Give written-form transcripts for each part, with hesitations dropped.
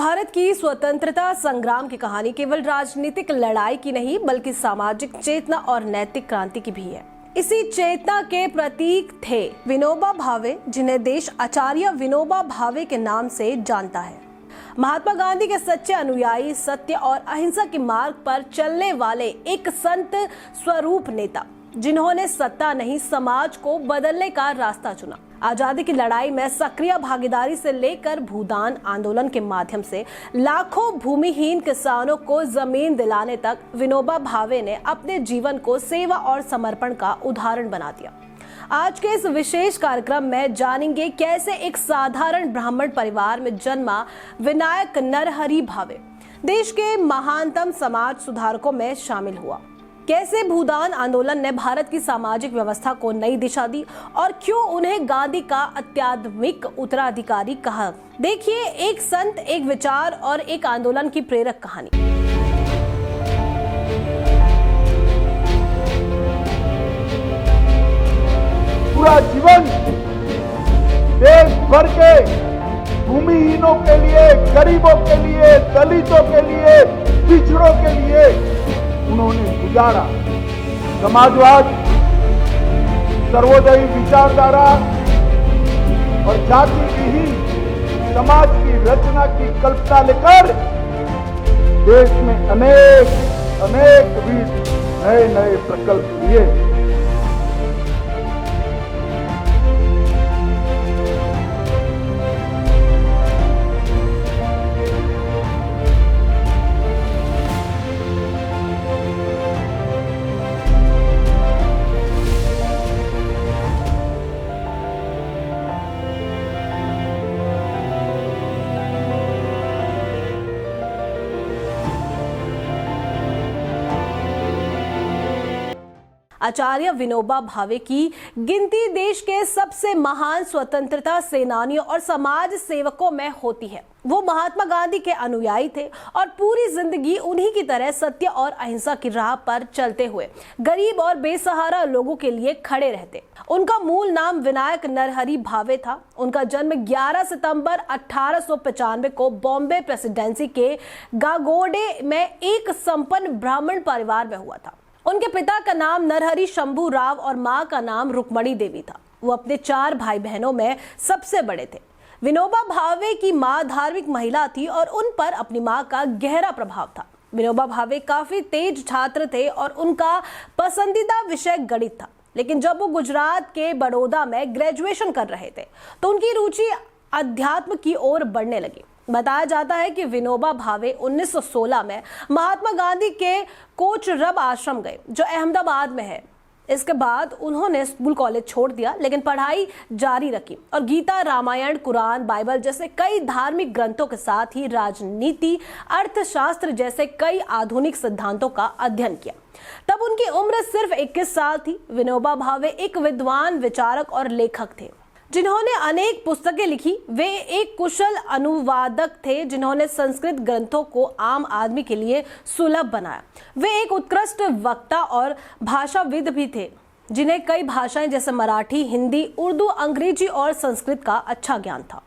भारत की स्वतंत्रता संग्राम की कहानी केवल राजनीतिक लड़ाई की नहीं बल्कि सामाजिक चेतना और नैतिक क्रांति की भी है। इसी चेतना के प्रतीक थे विनोबा भावे, जिन्हें देश आचार्य विनोबा भावे के नाम से जानता है। महात्मा गांधी के सच्चे अनुयायी, सत्य और अहिंसा के मार्ग पर चलने वाले एक संत स्वरूप नेता, जिन्होंने सत्ता नहीं समाज को बदलने का रास्ता चुना। आजादी की लड़ाई में सक्रिय भागीदारी से लेकर भूदान आंदोलन के माध्यम से लाखों भूमिहीन किसानों को जमीन दिलाने तक विनोबा भावे ने अपने जीवन को सेवा और समर्पण का उदाहरण बना दिया। आज के इस विशेष कार्यक्रम में जानेंगे कैसे एक साधारण ब्राह्मण परिवार में जन्मा विनायक नरहरि भावे देश के महानतम समाज सुधारकों में शामिल हुआ, कैसे भूदान आंदोलन ने भारत की सामाजिक व्यवस्था को नई दिशा दी और क्यों उन्हें गांधी का अत्याधुनिक उत्तराधिकारी कहा। देखिए, एक संत, एक विचार और एक आंदोलन की प्रेरक कहानी। पूरा जीवन देश भर के भूमिहीनों के लिए, गरीबों के लिए, दलितों के लिए, पिछड़ों के लिए उन्होंने गुजारा। समाजवाद, सर्वोदयी विचारधारा और जाति विहीन समाज की रचना की कल्पना लेकर देश में अनेक नए प्रकल्प लिए। आचार्य विनोबा भावे की गिनती देश के सबसे महान स्वतंत्रता सेनानियों और समाज सेवकों में होती है। वो महात्मा गांधी के अनुयायी थे और पूरी जिंदगी उन्हीं की तरह सत्य और अहिंसा की राह पर चलते हुए गरीब और बेसहारा लोगों के लिए खड़े रहते। उनका मूल नाम विनायक नरहरि भावे था। उनका जन्म 11 सितंबर 1895 को बॉम्बे प्रेसिडेंसी के गागोडे में एक संपन्न ब्राह्मण परिवार में हुआ था। उनके पिता का नाम नरहरि शंभू राव और मां का नाम रुक्मणी देवी था। वो अपने 4 भाई बहनों में सबसे बड़े थे। विनोबा भावे की मां धार्मिक महिला थी और उन पर अपनी मां का गहरा प्रभाव था। विनोबा भावे काफी तेज छात्र थे और उनका पसंदीदा विषय गणित था। लेकिन जब वो गुजरात के बड़ौदा में ग्रेजुएशन कर रहे थे तो उनकी रुचि अध्यात्म की ओर बढ़ने लगी। बताया जाता है कि विनोबा भावे 1916 में महात्मा गांधी के कोचरब आश्रम गए, जो अहमदाबाद में है। इसके बाद उन्होंने स्कूल कॉलेज छोड़ दिया, लेकिन पढ़ाई जारी रखी और गीता, रामायण, कुरान, बाइबल जैसे कई धार्मिक ग्रंथों के साथ ही राजनीति, अर्थशास्त्र जैसे कई आधुनिक सिद्धांतों का अध्ययन किया। तब उनकी उम्र सिर्फ 21 साल थी। विनोबा भावे एक विद्वान, विचारक और लेखक थे जिन्होंने अनेक पुस्तकें लिखी। वे एक कुशल अनुवादक थे जिन्होंने संस्कृत ग्रंथों को आम आदमी के लिए सुलभ बनाया। वे एक उत्कृष्ट वक्ता और भाषाविद भी थे, जिन्हें कई भाषाएं जैसे मराठी, हिंदी, उर्दू, अंग्रेजी और संस्कृत का अच्छा ज्ञान था।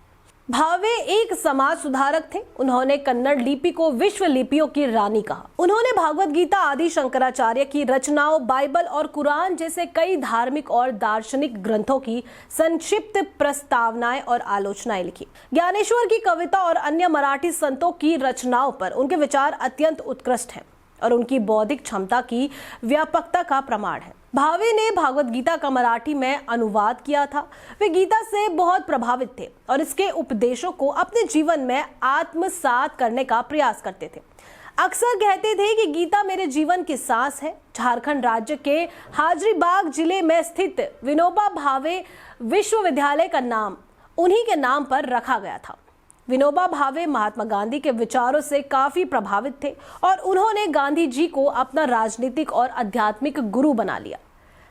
भावे एक समाज सुधारक थे। उन्होंने कन्नड़ लिपि को विश्व लिपियों की रानी कहा। उन्होंने भागवत गीता आदि शंकराचार्य की रचनाओं, बाइबल और कुरान जैसे कई धार्मिक और दार्शनिक ग्रंथों की संक्षिप्त प्रस्तावनाएं और आलोचनाएं लिखी। ज्ञानेश्वर की कविता और अन्य मराठी संतों की रचनाओं पर उनके विचार अत्यंत उत्कृष्ट हैं और उनकी बौद्धिक क्षमता की व्यापकता का प्रमाण है। भावे ने भागवत गीता का मराठी में अनुवाद किया था। वे गीता से बहुत प्रभावित थे और इसके उपदेशों को अपने जीवन में आत्मसात करने का प्रयास करते थे। अक्सर कहते थे कि गीता मेरे जीवन की सांस है। झारखंड राज्य के हाजरीबाग जिले में स्थित विनोबा भावे विश्वविद्यालय का नाम उन्हीं के नाम पर रखा गया था। विनोबा भावे महात्मा गांधी के विचारों से काफी प्रभावित थे और उन्होंने गांधी जी को अपना राजनीतिक और आध्यात्मिक गुरु बना लिया।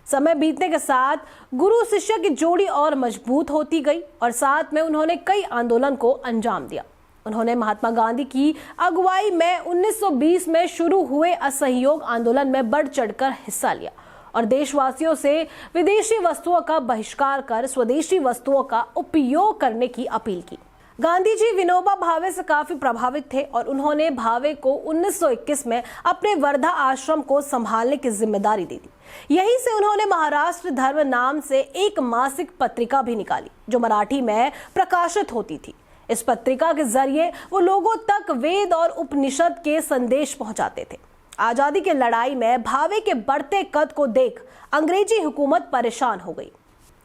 समय बीतने के साथ गुरु शिष्य की जोड़ी और मजबूत होती गई और साथ में उन्होंने कई आंदोलन को अंजाम दिया। उन्होंने महात्मा गांधी की अगुवाई में 1920 में शुरू हुए असहयोग आंदोलन में बढ़ चढ़कर हिस्सा लिया और देशवासियों से विदेशी वस्तुओं का बहिष्कार कर स्वदेशी वस्तुओं का उपयोग करने की अपील की। गांधी जी विनोबा भावे से काफी प्रभावित थे और उन्होंने भावे को 1921 में अपने वर्धा आश्रम को संभालने की जिम्मेदारी दे दी। यहीं से उन्होंने महाराष्ट्र धर्म नाम से एक मासिक पत्रिका भी निकाली जो मराठी में प्रकाशित होती थी। इस पत्रिका के जरिए वो लोगों तक वेद और उपनिषद के संदेश पहुंचाते थे। आजादी की लड़ाई में भावे के बढ़ते कद को देख अंग्रेजी हुकूमत परेशान हो गई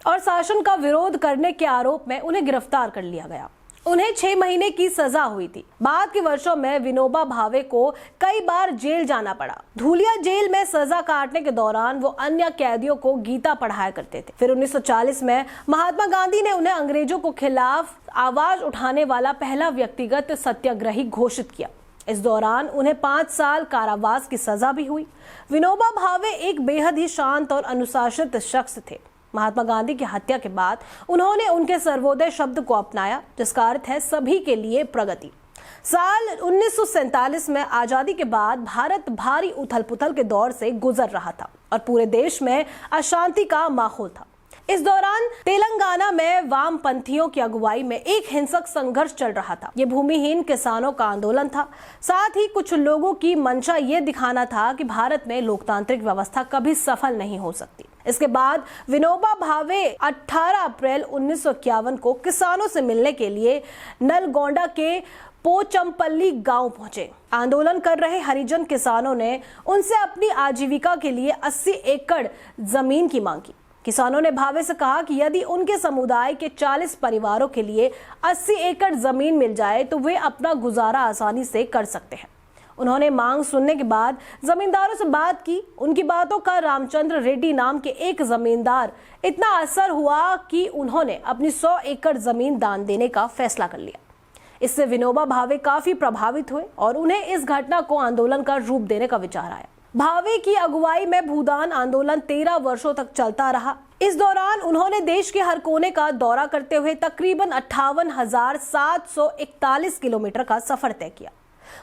और शासन का विरोध करने के आरोप में उन्हें गिरफ्तार कर लिया गया। उन्हें 6 महीने की सजा हुई थी। बाद के वर्षों में विनोबा भावे को कई बार जेल जाना पड़ा। धूलिया जेल में सजा काटने के दौरान वो अन्य कैदियों को गीता पढ़ाया करते थे। फिर 1940 में महात्मा गांधी ने उन्हें अंग्रेजों के खिलाफ आवाज उठाने वाला पहला व्यक्तिगत सत्याग्रही घोषित किया। इस दौरान उन्हें 5 साल कारावास की सजा भी हुई। विनोबा भावे एक बेहद ही शांत और अनुशासित शख्स थे। महात्मा गांधी की हत्या के बाद उन्होंने उनके सर्वोदय शब्द को अपनाया, जिसका अर्थ है सभी के लिए प्रगति। साल 1947 में आजादी के बाद भारत भारी उथल-पुथल के दौर से गुजर रहा था और पूरे देश में अशांति का माहौल था। इस दौरान तेलंगाना में वामपंथियों की अगुवाई में एक हिंसक संघर्ष चल रहा था। ये भूमिहीन किसानों का आंदोलन था। साथ ही कुछ लोगों की मंशा ये दिखाना था कि भारत में लोकतांत्रिक व्यवस्था कभी सफल नहीं हो सकती। इसके बाद विनोबा भावे 18 अप्रैल 1951 को किसानों से मिलने के लिए नलगोंडा के पोचमपल्ली गांव पहुंचे। आंदोलन कर रहे हरिजन किसानों ने उनसे अपनी आजीविका के लिए 80 एकड़ जमीन की मांग की। किसानों ने भावे से कहा कि यदि उनके समुदाय के 40 परिवारों के लिए 80 एकड़ जमीन मिल जाए तो वे अपना गुजारा आसानी से कर सकते हैं। उन्होंने मांग सुनने के बाद जमींदारों से बात की। उनकी बातों का रामचंद्र रेड्डी नाम के एक जमींदार इतना असर हुआ कि उन्होंने अपनी 100 एकड़ जमीन दान देने का फैसला कर लिया। इससे विनोबा भावे काफी प्रभावित हुए और उन्हें इस घटना को आंदोलन का रूप देने का विचार आया। भावे की अगुवाई में भूदान आंदोलन 13 वर्षों तक चलता रहा। इस दौरान उन्होंने देश के हर कोने का दौरा करते हुए तकरीबन 58,741 किलोमीटर का सफर तय किया।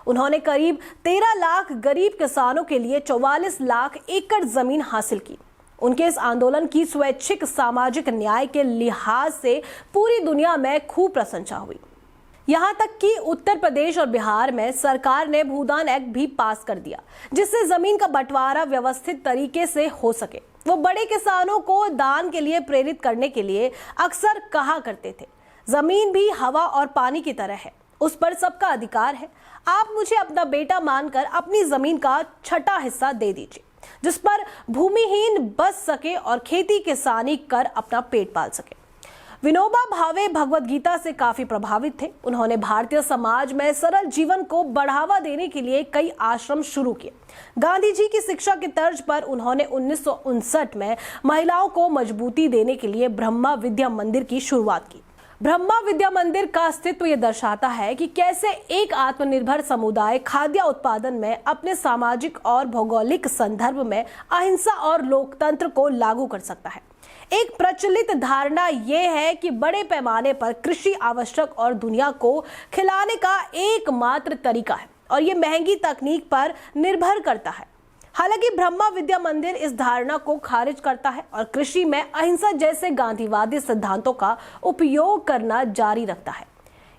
उन्होंने करीब 13 लाख गरीब किसानों के लिए 44 लाख एकड़ जमीन हासिल की। उनके इस आंदोलन की स्वैच्छिक सामाजिक न्याय के लिहाज से पूरी दुनिया में खूब प्रशंसा हुई। यहाँ तक कि उत्तर प्रदेश और बिहार में सरकार ने भूदान एक्ट भी पास कर दिया, जिससे जमीन का बंटवारा व्यवस्थित तरीके से हो सके। वो बड़े किसानों को दान के लिए प्रेरित करने के लिए अक्सर कहा करते थे, जमीन भी हवा और पानी की तरह है, उस पर सबका अधिकार है। आप मुझे अपना बेटा मानकर अपनी जमीन का 6वां हिस्सा दे दीजिए, जिस पर भूमिहीन बच सके और खेती किसानी कर अपना पेट पाल सके। विनोबा भावे भगवत गीता से काफी प्रभावित थे। उन्होंने भारतीय समाज में सरल जीवन को बढ़ावा देने के लिए कई आश्रम शुरू किए। गांधी जी की शिक्षा की तर्ज पर उन्होंने 1959 में महिलाओं को मजबूती देने के लिए ब्रह्मा विद्या मंदिर की शुरुआत की। ब्रह्मा विद्या मंदिर का अस्तित्व ये दर्शाता है कि कैसे एक आत्मनिर्भर समुदाय खाद्य उत्पादन में अपने सामाजिक और भौगोलिक संदर्भ में अहिंसा और लोकतंत्र को लागू कर सकता है। एक प्रचलित धारणा यह है कि बड़े पैमाने पर कृषि आवश्यक और दुनिया को खिलाने का एकमात्र तरीका है और ये महंगी तकनीक पर निर्भर करता है। हालांकि ब्रह्मा विद्या मंदिर इस धारणा को खारिज करता है और कृषि में अहिंसा जैसे गांधीवादी सिद्धांतों का उपयोग करना जारी रखता है।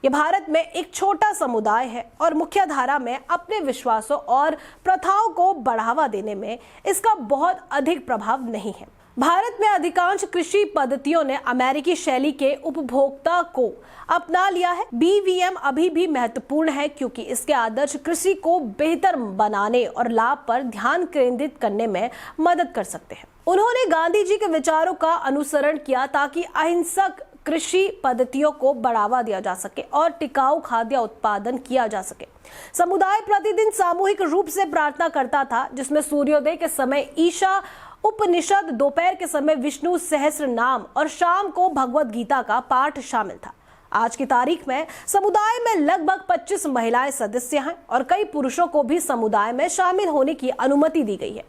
ये भारत में एक छोटा समुदाय है और मुख्य धारा में अपने विश्वासों और प्रथाओं को बढ़ावा देने में इसका बहुत अधिक प्रभाव नहीं है। भारत में अधिकांश कृषि पद्धतियों ने अमेरिकी शैली के उपभोक्ता को अपना लिया है। बीवीएम अभी भी महत्वपूर्ण है क्योंकि इसके आदर्श कृषि को बेहतर बनाने और लाभ पर ध्यान केंद्रित करने में मदद कर सकते हैं। उन्होंने गांधी जी के विचारों का अनुसरण किया ताकि अहिंसक कृषि पद्धतियों को बढ़ावा दिया जा सके और टिकाऊ खाद्य उत्पादन किया जा सके। समुदाय प्रतिदिन सामूहिक रूप से प्रार्थना करता था, जिसमें सूर्योदय के समय ईशा उपनिषद, दोपहर के समय विष्णु सहस्त्र नाम और शाम को भगवत गीता का पाठ शामिल था। आज की तारीख में समुदाय में लगभग 25 महिलाएं सदस्य हैं और कई पुरुषों को भी समुदाय में शामिल होने की अनुमति दी गई है।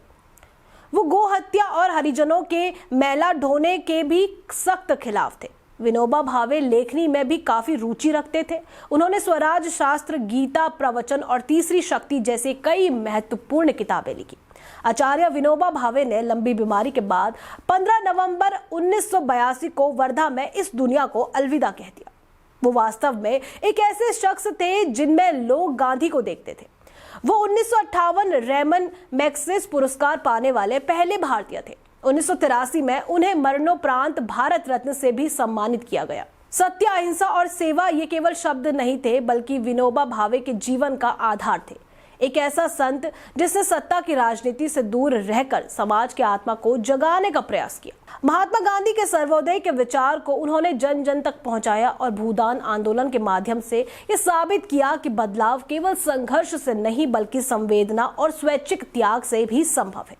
वो गो हत्या और हरिजनों के मैला ढोने के भी सख्त खिलाफ थे। विनोबा भावे लेखनी में भी काफी रुचि रखते थे। उन्होंने स्वराज शास्त्र, गीता, प्रवचन और तीसरी शक्ति जैसे कई महत्वपूर्ण किताबें लिखी। आचार्य विनोबा भावे ने लंबी बीमारी के बाद 15 नवंबर 1982 को वर्धा में इस दुनिया को अलविदा कह दिया। वो वास्तव में एक ऐसे शख्स थे जिनमें लोग गांधी को देखते थे। वो 1958 रेमन मैग्सेसे पुरस्कार पाने वाले पहले भारतीय थे। 1983 में उन्हें मरणोपरांत भारत रत्न से भी सम्मानित किया गया। सत्य, अहिंसा और सेवा ये केवल शब्द नहीं थे, बल्कि विनोबा भावे के जीवन का आधार थे। एक ऐसा संत जिसने सत्ता की राजनीति से दूर रहकर समाज के आत्मा को जगाने का प्रयास किया। महात्मा गांधी के सर्वोदय के विचार को उन्होंने जन जन तक पहुंचाया और भूदान आंदोलन के माध्यम से ये साबित किया कि बदलाव केवल संघर्ष से नहीं, बल्कि संवेदना और स्वैच्छिक त्याग से भी संभव है।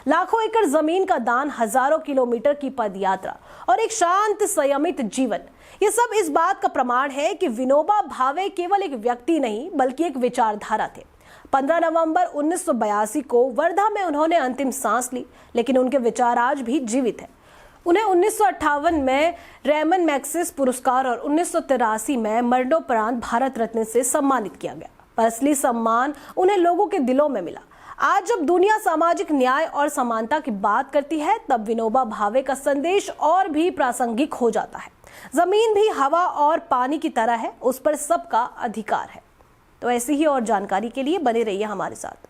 लाखों एकड़ जमीन का दान, हजारों किलोमीटर की पदयात्रा और एक शांत संयमित जीवन, ये सब इस बात का प्रमाण है कि विनोबा भावे केवल एक व्यक्ति नहीं, बल्कि एक विचारधारा थे। 15 नवंबर 1982 को वर्धा में उन्होंने अंतिम सांस ली, लेकिन उनके विचार आज भी जीवित हैं। उन्हें 1958 में रेमन मैग्सेसे पुरस्कार और 1983 में मरणोपरांत भारत रत्न से सम्मानित किया गया, पर असली सम्मान उन्हें लोगों के दिलों में मिला। आज जब दुनिया सामाजिक न्याय और समानता की बात करती है, तब विनोबा भावे का संदेश और भी प्रासंगिक हो जाता है। जमीन भी हवा और पानी की तरह है, उस पर सबका अधिकार है। तो ऐसी ही और जानकारी के लिए बने रहिए हमारे साथ।